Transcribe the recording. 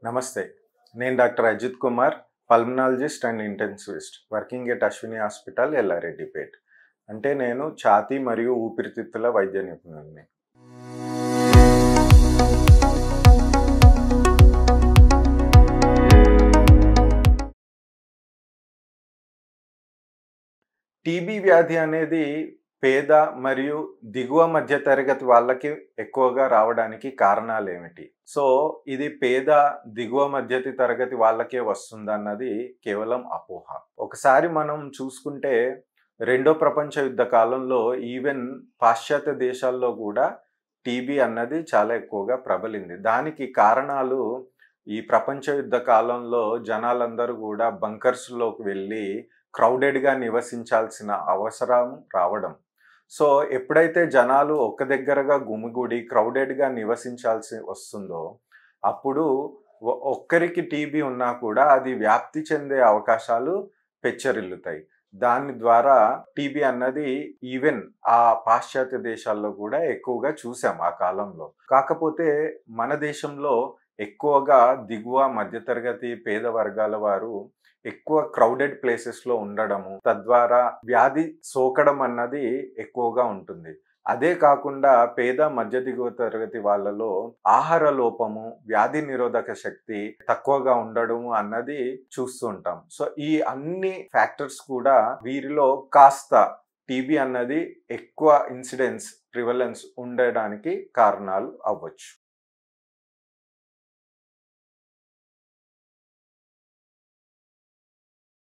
నమస్తే. నేను doctor Ajith Kumar, pulmonologist and intensivist working at Ashwini hospital, Yellareddypet. అంటే నేను ఛాతీ మరియు ఊపిరితిత్తుల వైద్య నిపుణుడిని. టీబీ వ్యాధి అనేది పేద మరియు దిగువ మధ్య తరగతి వాళ్ళకి ఎక్కువగా రావడానికి కారణాలేమిటి? సో, ఇది పేద, దిగువ మధ్యతి తరగతి వాళ్ళకే వస్తుందన్నది కేవలం అపోహ. ఒకసారి మనం చూసుకుంటే రెండో ప్రపంచ యుద్ధ కాలంలో ఈవెన్ పాశ్చాత్య దేశాల్లో కూడా టీబీ అన్నది చాలా ఎక్కువగా ప్రబలింది. దానికి కారణాలు ఈ ప్రపంచ యుద్ధ కాలంలో జనాలందరూ కూడా బంకర్స్‌లోకి వెళ్ళి క్రౌడెడ్‌గా నివసించాల్సిన అవసరం రావడం. సో, ఎప్పుడైతే జనాలు ఒక్క దగ్గరగా గుమిగూడి క్రౌడెడ్‌గా నివసించాల్సి వస్తుందో, అప్పుడు ఒక్కరికి టీబీ ఉన్నా కూడా అది వ్యాప్తి చెందే అవకాశాలు పెచ్చరిల్లుతాయి. దాని ద్వారా టీబీ అన్నది ఈవెన్ ఆ పాశ్చాత్య దేశాల్లో కూడా ఎక్కువగా చూసాం ఆ కాలంలో. కాకపోతే మన దేశంలో ఎక్కువగా దిగువ, మధ్యతరగతి, పేద వర్గాల వారు ఎక్కువ క్రౌడెడ్ ప్లేసెస్‌లో ఉండడము, తద్వారా వ్యాధి సోకడం అన్నది ఎక్కువగా ఉంటుంది. అదే కాకుండా పేద, మధ్య దిగువ తరగతి వాళ్ళలో ఆహార లోపము, వ్యాధి నిరోధక శక్తి తక్కువగా ఉండడము అన్నది చూస్తూ ఉంటాం. సో, ఈ అన్ని ఫ్యాక్టర్స్ కూడా వీరిలో కాస్త టీబీ అన్నది ఎక్కువ ప్రివలెన్స్ ఉండడానికి కారణాలు అవ్వచ్చు.